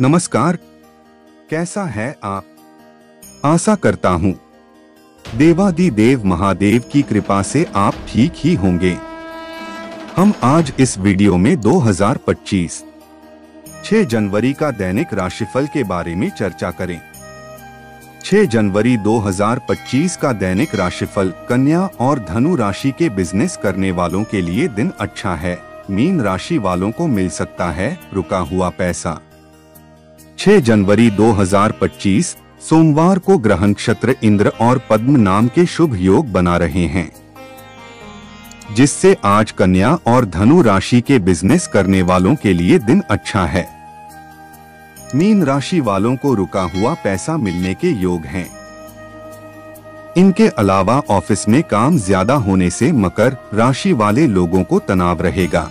नमस्कार, कैसा है आप? आशा करता हूँ देवादिदेव महादेव की कृपा से आप ठीक ही होंगे। हम आज इस वीडियो में 2025 6 जनवरी का दैनिक राशिफल के बारे में चर्चा करें। 6 जनवरी 2025 का दैनिक राशिफल कन्या और धनु राशि के बिजनेस करने वालों के लिए दिन अच्छा है। मीन राशि वालों को मिल सकता है रुका हुआ पैसा। 6 जनवरी 2025 सोमवार को ग्रह नक्षत्र इंद्र और पद्म नाम के शुभ योग बना रहे हैं, जिससे आज कन्या और धनु राशि के बिजनेस करने वालों के लिए दिन अच्छा है। मीन राशि वालों को रुका हुआ पैसा मिलने के योग हैं। इनके अलावा ऑफिस में काम ज्यादा होने से मकर राशि वाले लोगों को तनाव रहेगा।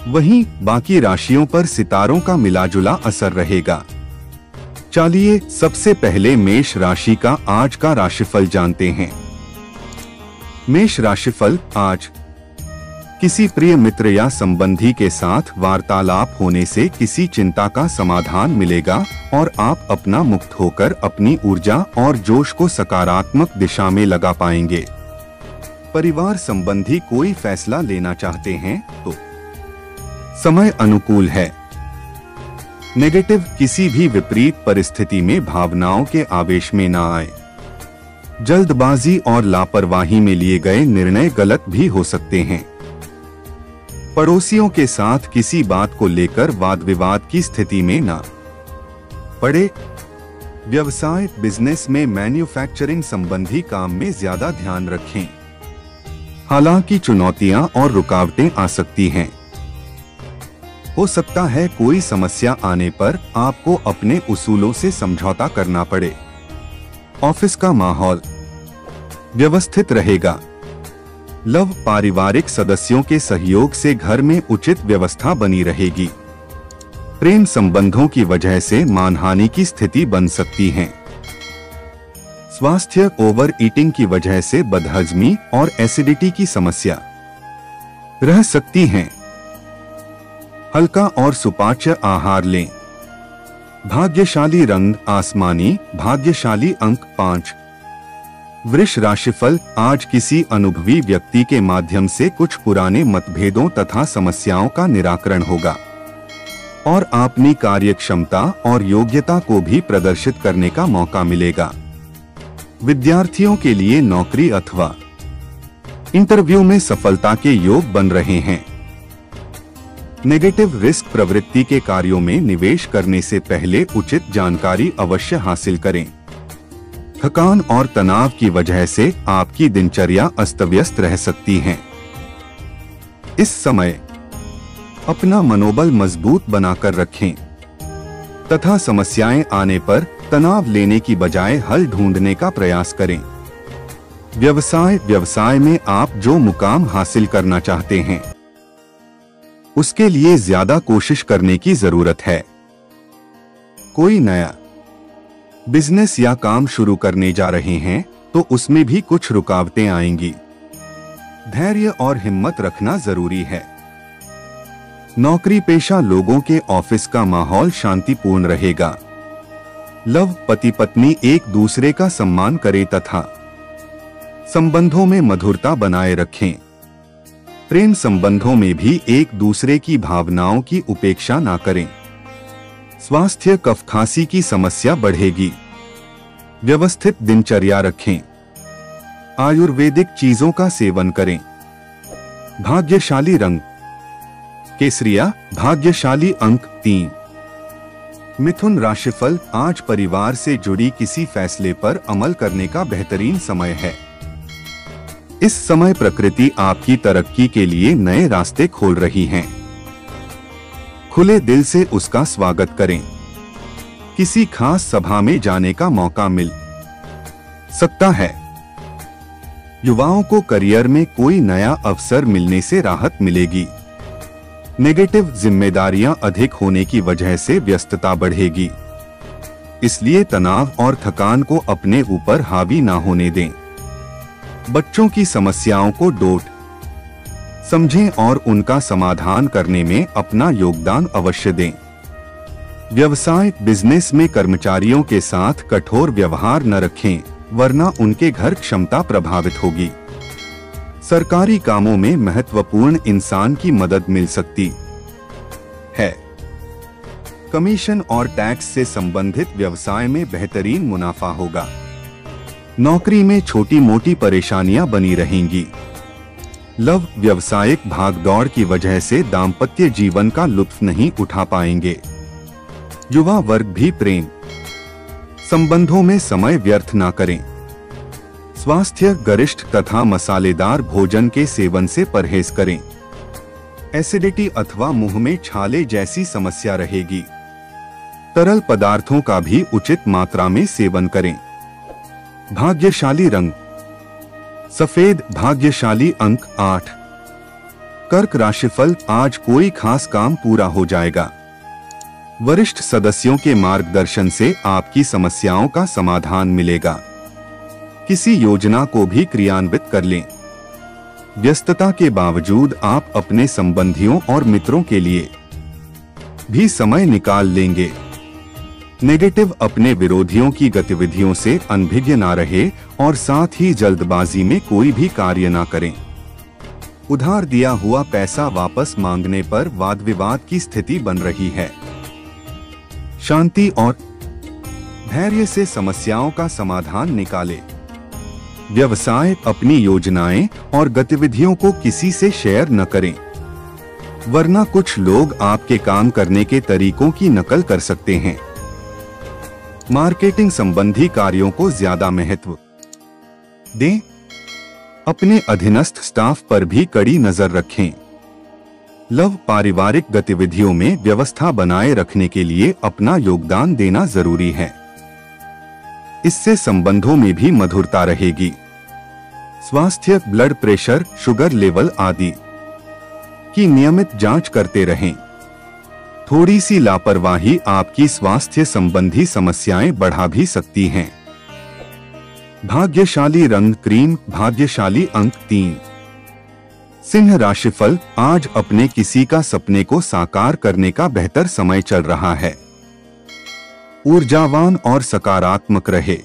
वहीं बाकी राशियों पर सितारों का मिलाजुला असर रहेगा। चलिए सबसे पहले मेष राशि का आज का राशिफल जानते हैं। मेष राशिफल आज किसी प्रिय मित्र या संबंधी के साथ वार्तालाप होने से किसी चिंता का समाधान मिलेगा और आप अपना मुक्त होकर अपनी ऊर्जा और जोश को सकारात्मक दिशा में लगा पाएंगे। परिवार संबंधी कोई फैसला लेना चाहते हैं तो समय अनुकूल है। नेगेटिव किसी भी विपरीत परिस्थिति में भावनाओं के आवेश में ना आए। जल्दबाजी और लापरवाही में लिए गए निर्णय गलत भी हो सकते हैं। पड़ोसियों के साथ किसी बात को लेकर वाद विवाद की स्थिति में ना पड़े। व्यवसाय बिजनेस में मैन्युफैक्चरिंग संबंधी काम में ज्यादा ध्यान रखें। हालांकि चुनौतियां और रुकावटें आ सकती हैं। हो सकता है कोई समस्या आने पर आपको अपने उसूलों से समझौता करना पड़े। ऑफिस का माहौल व्यवस्थित रहेगा। लव पारिवारिक सदस्यों के सहयोग से घर में उचित व्यवस्था बनी रहेगी। प्रेम संबंधों की वजह से मानहानि की स्थिति बन सकती है। स्वास्थ्य ओवर ईटिंग की वजह से बदहजमी और एसिडिटी की समस्या रह सकती है। हल्का और सुपाच्य आहार लें। भाग्यशाली रंग आसमानी, भाग्यशाली अंक 5। वृष राशिफल आज किसी अनुभवी व्यक्ति के माध्यम से कुछ पुराने मतभेदों तथा समस्याओं का निराकरण होगा और अपनी कार्यक्षमता और योग्यता को भी प्रदर्शित करने का मौका मिलेगा। विद्यार्थियों के लिए नौकरी अथवा इंटरव्यू में सफलता के योग बन रहे हैं। नेगेटिव रिस्क प्रवृत्ति के कार्यों में निवेश करने से पहले उचित जानकारी अवश्य हासिल करें। थकान और तनाव की वजह से आपकी दिनचर्या अस्त व्यस्त रह सकती है। इस समय अपना मनोबल मजबूत बनाकर रखें तथा समस्याएं आने पर तनाव लेने की बजाय हल ढूंढने का प्रयास करें। व्यवसाय में आप जो मुकाम हासिल करना चाहते हैं उसके लिए ज्यादा कोशिश करने की जरूरत है। कोई नया बिजनेस या काम शुरू करने जा रहे हैं तो उसमें भी कुछ रुकावटें आएंगी। धैर्य और हिम्मत रखना जरूरी है। नौकरी पेशा लोगों के ऑफिस का माहौल शांतिपूर्ण रहेगा। लव पति पत्नी एक दूसरे का सम्मान करें तथा संबंधों में मधुरता बनाए रखें। प्रेम संबंधों में भी एक दूसरे की भावनाओं की उपेक्षा ना करें। स्वास्थ्य कफ खांसी की समस्या बढ़ेगी। व्यवस्थित दिनचर्या रखें। आयुर्वेदिक चीजों का सेवन करें। भाग्यशाली रंग केसरिया, भाग्यशाली अंक 3। मिथुन राशिफल आज परिवार से जुड़ी किसी फैसले पर अमल करने का बेहतरीन समय है। इस समय प्रकृति आपकी तरक्की के लिए नए रास्ते खोल रही है। खुले दिल से उसका स्वागत करें। किसी खास सभा में जाने का मौका मिल सकता है। युवाओं को करियर में कोई नया अवसर मिलने से राहत मिलेगी। नेगेटिव जिम्मेदारियां अधिक होने की वजह से व्यस्तता बढ़ेगी, इसलिए तनाव और थकान को अपने ऊपर हावी ना होने दें। बच्चों की समस्याओं को डोट समझें और उनका समाधान करने में अपना योगदान अवश्य दें। व्यवसाय बिजनेस में कर्मचारियों के साथ कठोर व्यवहार न रखें, वरना उनके घर क्षमता प्रभावित होगी। सरकारी कामों में महत्वपूर्ण इंसान की मदद मिल सकती है। कमीशन और टैक्स से संबंधित व्यवसाय में बेहतरीन मुनाफा होगा। नौकरी में छोटी मोटी परेशानियां बनी रहेंगी। लव व्यवसायिक भागदौड़ की वजह से दाम्पत्य जीवन का लुत्फ नहीं उठा पाएंगे। युवा वर्ग भी प्रेम संबंधों में समय व्यर्थ ना करें। स्वास्थ्य गरिष्ठ तथा मसालेदार भोजन के सेवन से परहेज करें। एसिडिटी अथवा मुंह में छाले जैसी समस्या रहेगी। तरल पदार्थों का भी उचित मात्रा में सेवन करें। भाग्यशाली रंग सफेद, भाग्यशाली अंक 8। कर्क राशिफल, आज कोई खास काम पूरा हो जाएगा। वरिष्ठ सदस्यों के मार्गदर्शन से आपकी समस्याओं का समाधान मिलेगा। किसी योजना को भी क्रियान्वित कर लें। व्यस्तता के बावजूद आप अपने संबंधियों और मित्रों के लिए भी समय निकाल लेंगे। नेगेटिव, अपने विरोधियों की गतिविधियों से अनभिज्ञ ना रहे और साथ ही जल्दबाजी में कोई भी कार्य ना करें। उधार दिया हुआ पैसा वापस मांगने पर वाद विवाद की स्थिति बन रही है। शांति और धैर्य से समस्याओं का समाधान निकालें। व्यवसाय, अपनी योजनाएं और गतिविधियों को किसी से शेयर न करें, वरना कुछ लोग आपके काम करने के तरीकों की नकल कर सकते हैं। मार्केटिंग संबंधी कार्यों को ज्यादा महत्व दें। अपने अधीनस्थ स्टाफ पर भी कड़ी नजर रखें। लव, पारिवारिक गतिविधियों में व्यवस्था बनाए रखने के लिए अपना योगदान देना जरूरी है। इससे संबंधों में भी मधुरता रहेगी। स्वास्थ्य, ब्लड प्रेशर, शुगर लेवल आदि की नियमित जांच करते रहें। थोड़ी सी लापरवाही आपकी स्वास्थ्य संबंधी समस्याएं बढ़ा भी सकती हैं। भाग्यशाली रंग क्रीम, भाग्यशाली अंक 3। सिंह राशिफल, आज अपने किसी का सपने को साकार करने का बेहतर समय चल रहा है। ऊर्जावान और सकारात्मक रहे।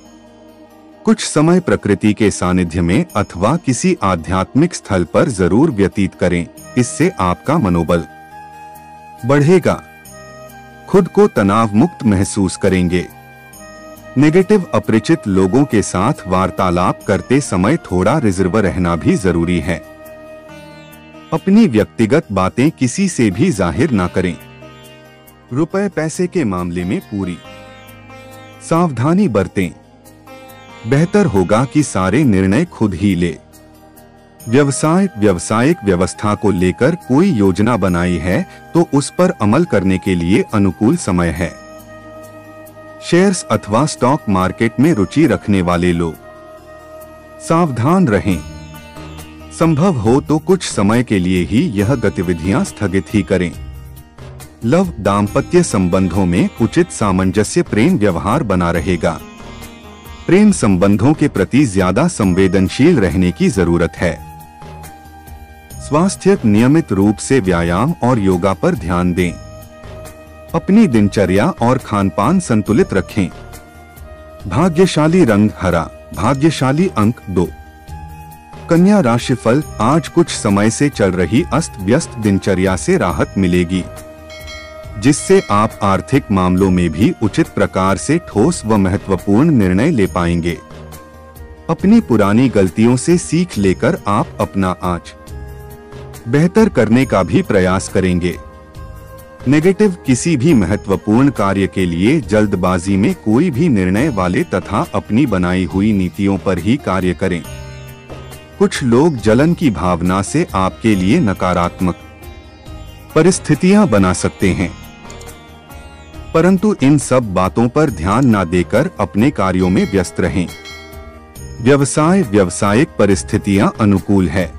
कुछ समय प्रकृति के सानिध्य में अथवा किसी आध्यात्मिक स्थल पर जरूर व्यतीत करें, इससे आपका मनोबल बढ़ेगा। खुद को तनाव मुक्त महसूस करेंगे। नेगेटिव, अपरिचित लोगों के साथ वार्तालाप करते समय थोड़ा रिजर्व रहना भी जरूरी है। अपनी व्यक्तिगत बातें किसी से भी जाहिर ना करें। रुपए पैसे के मामले में पूरी सावधानी बरतें। बेहतर होगा कि सारे निर्णय खुद ही ले। व्यवसाय, व्यावसायिक व्यवस्था को लेकर कोई योजना बनाई है तो उस पर अमल करने के लिए अनुकूल समय है। शेयर्स अथवा स्टॉक मार्केट में रुचि रखने वाले लोग सावधान रहें। संभव हो तो कुछ समय के लिए ही यह गतिविधियां स्थगित ही करें। लव, दाम्पत्य संबंधों में उचित सामंजस्य, प्रेम व्यवहार बना रहेगा। प्रेम संबंधों के प्रति ज्यादा संवेदनशील रहने की जरूरत है। स्वास्थ्य, नियमित रूप से व्यायाम और योगा पर ध्यान दें। अपनी दिनचर्या और खानपान संतुलित रखें। भाग्यशाली रंग हरा, भाग्यशाली अंक 2। कन्या राशिफल, आज कुछ समय से चल रही अस्त व्यस्त दिनचर्या से राहत मिलेगी, जिससे आप आर्थिक मामलों में भी उचित प्रकार से ठोस व महत्वपूर्ण निर्णय ले पाएंगे। अपनी पुरानी गलतियों से सीख लेकर आप अपना आज बेहतर करने का भी प्रयास करेंगे। नेगेटिव, किसी भी महत्वपूर्ण कार्य के लिए जल्दबाजी में कोई भी निर्णय वाले तथा अपनी बनाई हुई नीतियों पर ही कार्य करें। कुछ लोग जलन की भावना से आपके लिए नकारात्मक परिस्थितियां बना सकते हैं, परंतु इन सब बातों पर ध्यान न देकर अपने कार्यों में व्यस्त रहें। व्यवसाय, व्यावसायिक परिस्थितियां अनुकूल है।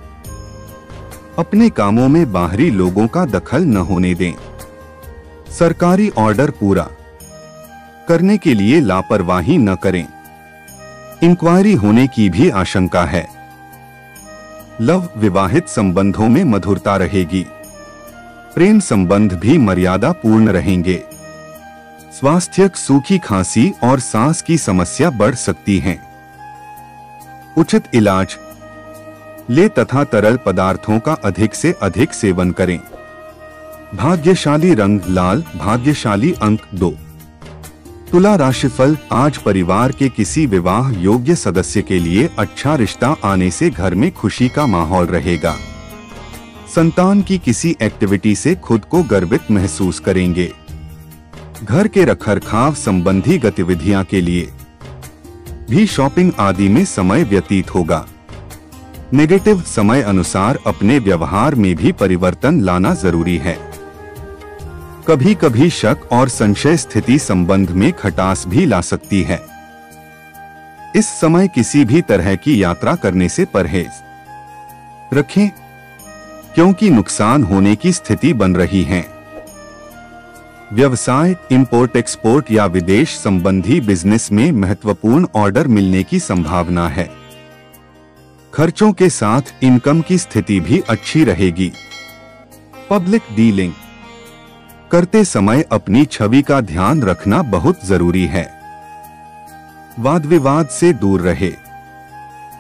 अपने कामों में बाहरी लोगों का दखल न होने दें। सरकारी ऑर्डर पूरा करने के लिए लापरवाही न करें। इंक्वायरी होने की भी आशंका है। लव, विवाहित संबंधों में मधुरता रहेगी। प्रेम संबंध भी मर्यादा पूर्ण रहेंगे। स्वास्थ्य, सूखी खांसी और सांस की समस्या बढ़ सकती है। उचित इलाज ले तथा तरल पदार्थों का अधिक से अधिक सेवन करें। भाग्यशाली रंग लाल, भाग्यशाली अंक 2। तुला राशिफल, आज परिवार के किसी विवाह योग्य सदस्य के लिए अच्छा रिश्ता आने से घर में खुशी का माहौल रहेगा। संतान की किसी एक्टिविटी से खुद को गर्वित महसूस करेंगे। घर के रखरखाव संबंधी गतिविधियां के लिए भी शॉपिंग आदि में समय व्यतीत होगा। नेगेटिव, समय अनुसार अपने व्यवहार में भी परिवर्तन लाना जरूरी है। कभी कभी शक और संशय स्थिति संबंध में खटास भी ला सकती है। इस समय किसी भी तरह की यात्रा करने से परहेज रखें, क्योंकि नुकसान होने की स्थिति बन रही है। व्यवसाय, इंपोर्ट एक्सपोर्ट या विदेश संबंधी बिजनेस में महत्वपूर्ण ऑर्डर मिलने की संभावना है। खर्चों के साथ इनकम की स्थिति भी अच्छी रहेगी। पब्लिक डीलिंग करते समय अपनी छवि का ध्यान रखना बहुत जरूरी है। वाद विवाद से दूर रहे।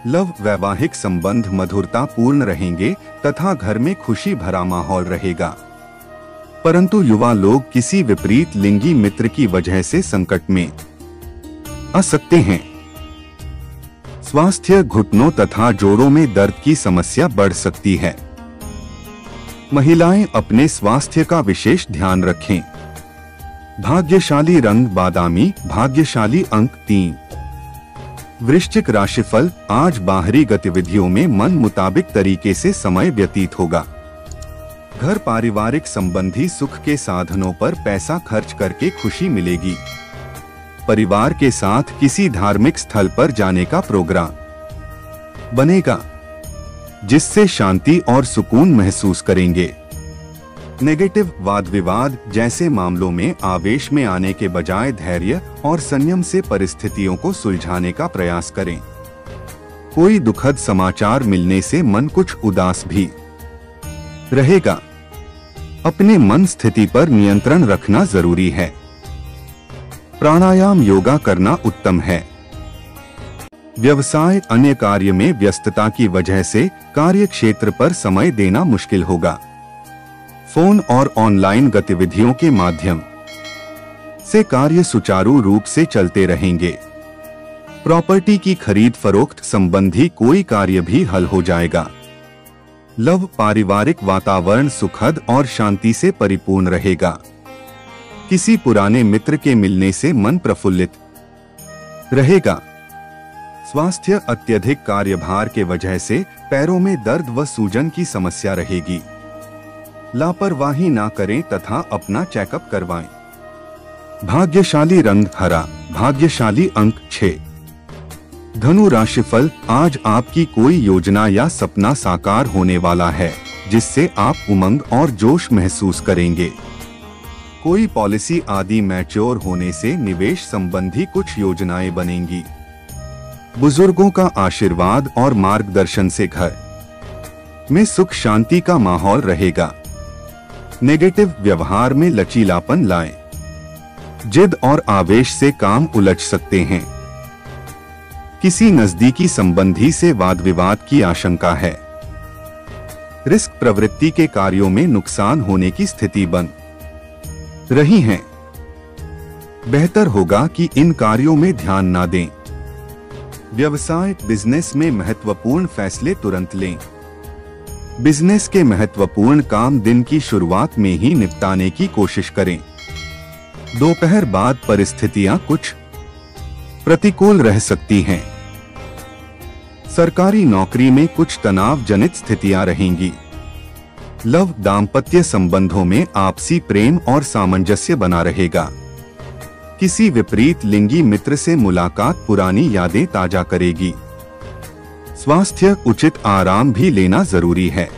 लव, वैवाहिक संबंध मधुरता पूर्ण रहेंगे तथा घर में खुशी भरा माहौल रहेगा। परंतु युवा लोग किसी विपरीत लिंगी मित्र की वजह से संकट में आ सकते हैं। स्वास्थ्य, घुटनों तथा जोड़ों में दर्द की समस्या बढ़ सकती है। महिलाएं अपने स्वास्थ्य का विशेष ध्यान रखें। भाग्यशाली रंग बादामी, भाग्यशाली अंक 3। वृश्चिक राशिफल, आज बाहरी गतिविधियों में मन मुताबिक तरीके से समय व्यतीत होगा। घर, पारिवारिक संबंधी सुख के साधनों पर पैसा खर्च करके खुशी मिलेगी। परिवार के साथ किसी धार्मिक स्थल पर जाने का प्रोग्राम बनेगा, जिससे शांति और सुकून महसूस करेंगे। नेगेटिव, वाद विवाद जैसे मामलों में आवेश में आने के बजाय धैर्य और संयम से परिस्थितियों को सुलझाने का प्रयास करें। कोई दुखद समाचार मिलने से मन कुछ उदास भी रहेगा। अपने मन स्थिति पर नियंत्रण रखना जरूरी है। प्राणायाम, योगा करना उत्तम है। व्यवसाय, अन्य कार्य में व्यस्तता की वजह से कार्य क्षेत्र पर समय देना मुश्किल होगा। फोन और ऑनलाइन गतिविधियों के माध्यम से कार्य सुचारू रूप से चलते रहेंगे। प्रॉपर्टी की खरीद फरोख्त संबंधी कोई कार्य भी हल हो जाएगा। लव, पारिवारिक वातावरण सुखद और शांति से परिपूर्ण रहेगा। किसी पुराने मित्र के मिलने से मन प्रफुल्लित रहेगा। स्वास्थ्य, अत्यधिक कार्यभार के वजह से पैरों में दर्द व सूजन की समस्या रहेगी। लापरवाही ना करें तथा अपना चेकअप करवाएं। भाग्यशाली रंग हरा, भाग्यशाली अंक 6। धनु राशिफल, आज आपकी कोई योजना या सपना साकार होने वाला है, जिससे आप उमंग और जोश महसूस करेंगे। कोई पॉलिसी आदि मैच्योर होने से निवेश संबंधी कुछ योजनाएं बनेंगी। बुजुर्गों का आशीर्वाद और मार्गदर्शन से घर में सुख शांति का माहौल रहेगा। नेगेटिव, व्यवहार में लचीलापन लाएं। जिद और आवेश से काम उलझ सकते हैं। किसी नजदीकी संबंधी से वाद विवाद की आशंका है। रिस्क प्रवृत्ति के कार्यों में नुकसान होने की स्थिति बन रही है। बेहतर होगा कि इन कार्यों में ध्यान ना दें। व्यवसाय, बिजनेस में महत्वपूर्ण फैसले तुरंत लें। बिजनेस के महत्वपूर्ण काम दिन की शुरुआत में ही निपटाने की कोशिश करें। दोपहर बाद परिस्थितियां कुछ प्रतिकूल रह सकती हैं। सरकारी नौकरी में कुछ तनाव जनित स्थितियां रहेंगी। लव, दाम्पत्य संबंधों में आपसी प्रेम और सामंजस्य बना रहेगा। किसी विपरीत लिंगी मित्र से मुलाकात पुरानी यादें ताजा करेगी। स्वास्थ्य, उचित आराम भी लेना जरूरी है।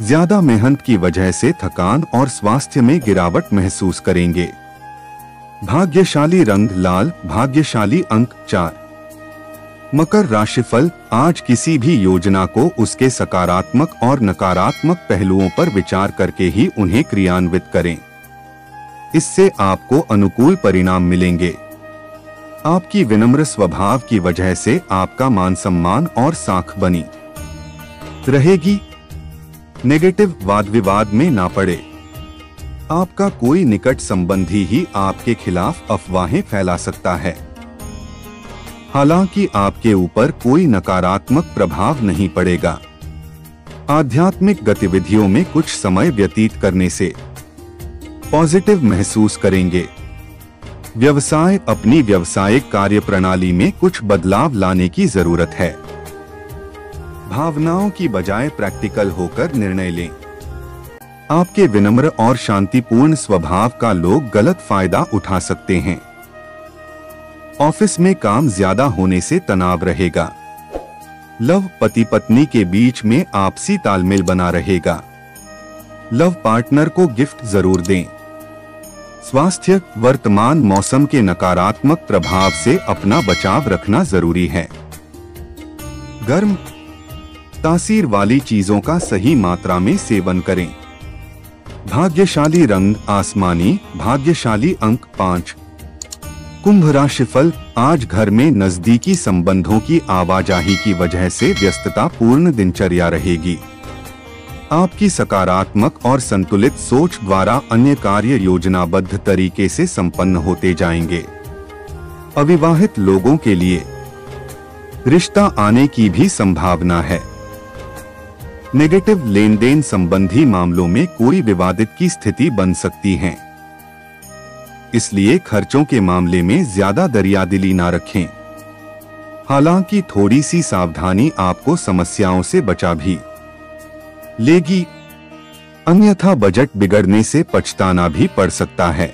ज्यादा मेहनत की वजह से थकान और स्वास्थ्य में गिरावट महसूस करेंगे। भाग्यशाली रंग लाल, भाग्यशाली अंक 4। मकर राशिफल, आज किसी भी योजना को उसके सकारात्मक और नकारात्मक पहलुओं पर विचार करके ही उन्हें क्रियान्वित करें। इससे आपको अनुकूल परिणाम मिलेंगे। आपकी विनम्र स्वभाव की वजह से आपका मान सम्मान और साख बनी रहेगी। नेगेटिव वाद विवाद में ना पड़े। आपका कोई निकट संबंधी ही आपके खिलाफ अफवाहें फैला सकता है। हालांकि आपके ऊपर कोई नकारात्मक प्रभाव नहीं पड़ेगा। आध्यात्मिक गतिविधियों में कुछ समय व्यतीत करने से पॉजिटिव महसूस करेंगे। व्यवसाय, अपनी व्यावसायिक कार्यप्रणाली में कुछ बदलाव लाने की जरूरत है। भावनाओं की बजाय प्रैक्टिकल होकर निर्णय लें। आपके विनम्र और शांतिपूर्ण स्वभाव का लोग गलत फायदा उठा सकते हैं। ऑफिस में काम ज्यादा होने से तनाव रहेगा। लव, पति पत्नी के बीच में आपसी तालमेल बना रहेगा। लव पार्टनर को गिफ्ट जरूर दें। स्वास्थ्य, वर्तमान मौसम के नकारात्मक प्रभाव से अपना बचाव रखना जरूरी है। गर्म, तासीर वाली चीजों का सही मात्रा में सेवन करें। भाग्यशाली रंग आसमानी, भाग्यशाली अंक 5। कुंभ राशिफल, आज घर में नजदीकी संबंधों की आवाजाही की वजह से व्यस्तता पूर्ण दिनचर्या रहेगी। आपकी सकारात्मक और संतुलित सोच द्वारा अन्य कार्य योजनाबद्ध तरीके से संपन्न होते जाएंगे। अविवाहित लोगों के लिए रिश्ता आने की भी संभावना है। नेगेटिव लेन देन संबंधी मामलों में कोई विवादित की स्थिति बन सकती है, इसलिए खर्चों के मामले में ज्यादा दरियादिली ना रखें। हालांकि थोड़ी सी सावधानी आपको समस्याओं से बचा भी लेगी, अन्यथा बजट बिगड़ने से पछताना भी पड़ सकता है।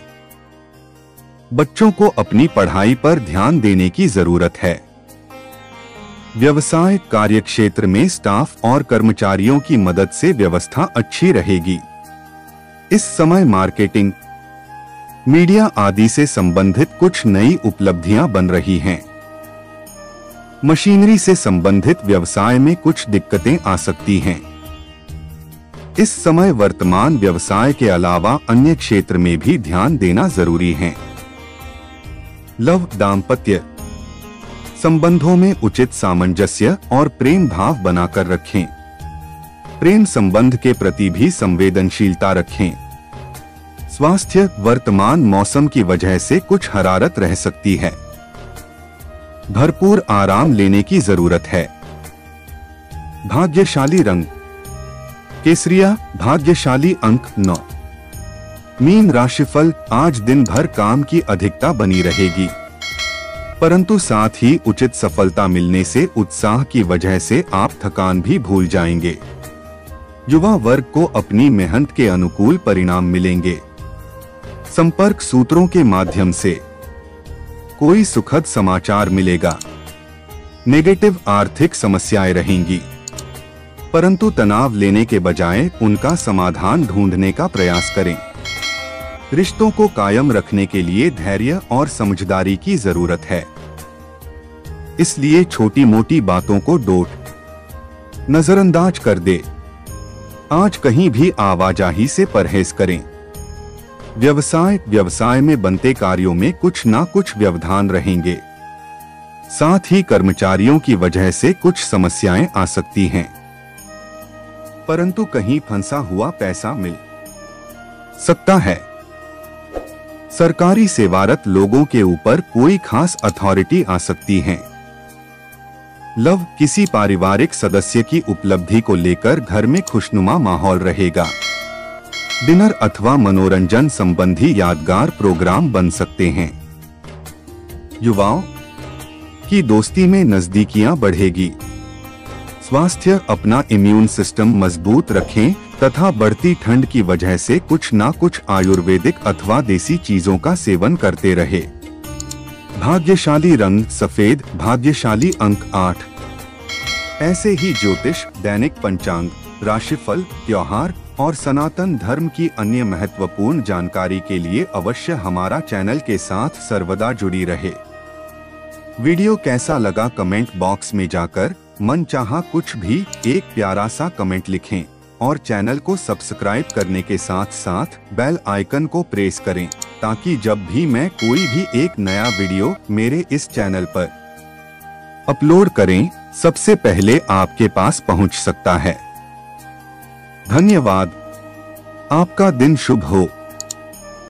बच्चों को अपनी पढ़ाई पर ध्यान देने की जरूरत है। व्यवसाय, कार्यक्षेत्र में स्टाफ और कर्मचारियों की मदद से व्यवस्था अच्छी रहेगी। इस समय मार्केटिंग, मीडिया आदि से संबंधित कुछ नई उपलब्धियां बन रही हैं। मशीनरी से संबंधित व्यवसाय में कुछ दिक्कतें आ सकती हैं। इस समय वर्तमान व्यवसाय के अलावा अन्य क्षेत्र में भी ध्यान देना जरूरी है। लव, दाम्पत्य संबंधों में उचित सामंजस्य और प्रेम भाव बनाकर रखें। प्रेम संबंध के प्रति भी संवेदनशीलता रखें। स्वास्थ्य, वर्तमान मौसम की वजह से कुछ हरारत रह सकती है। भरपूर आराम लेने की जरूरत है। भाग्यशाली रंग केसरिया, भाग्यशाली अंक 9। मीन राशिफल, आज दिन भर काम की अधिकता बनी रहेगी, परंतु साथ ही उचित सफलता मिलने से उत्साह की वजह से आप थकान भी भूल जाएंगे। युवा वर्ग को अपनी मेहनत के अनुकूल परिणाम मिलेंगे। संपर्क सूत्रों के माध्यम से कोई सुखद समाचार मिलेगा। नेगेटिव आर्थिक समस्याएं रहेंगी, परंतु तनाव लेने के बजाय उनका समाधान ढूंढने का प्रयास करें। रिश्तों को कायम रखने के लिए धैर्य और समझदारी की जरूरत है, इसलिए छोटी मोटी बातों को डोट नजरअंदाज कर दे। आज कहीं भी आवाजाही से परहेज करें। व्यवसाय में बनते कार्यों में कुछ ना कुछ व्यवधान रहेंगे। साथ ही कर्मचारियों की वजह से कुछ समस्याएं आ सकती हैं, परंतु कहीं फंसा हुआ पैसा मिल सकता है। सरकारी सेवारत लोगों के ऊपर कोई खास अथॉरिटी आ सकती है। लव, किसी पारिवारिक सदस्य की उपलब्धि को लेकर घर में खुशनुमा माहौल रहेगा। डिनर अथवा मनोरंजन संबंधी यादगार प्रोग्राम बन सकते हैं। युवाओं की दोस्ती में नजदीकियां बढ़ेगी। स्वास्थ्य, अपना इम्यून सिस्टम मजबूत रखें तथा बढ़ती ठंड की वजह से कुछ ना कुछ आयुर्वेदिक अथवा देसी चीजों का सेवन करते रहे। भाग्यशाली रंग सफेद, भाग्यशाली अंक 8। ऐसे ही ज्योतिष, दैनिक पंचांग, राशिफल, त्योहार और सनातन धर्म की अन्य महत्वपूर्ण जानकारी के लिए अवश्य हमारा चैनल के साथ सर्वदा जुड़ी रहे। वीडियो कैसा लगा कमेंट बॉक्स में जाकर मनचाहा कुछ भी एक प्यारा सा कमेंट लिखें और चैनल को सब्सक्राइब करने के साथ साथ बेल आइकन को प्रेस करें। ताकि जब भी मैं कोई भी एक नया वीडियो मेरे इस चैनल पर अपलोड करें, सबसे पहले आपके पास पहुंच सकता है। धन्यवाद। आपका दिन शुभ हो।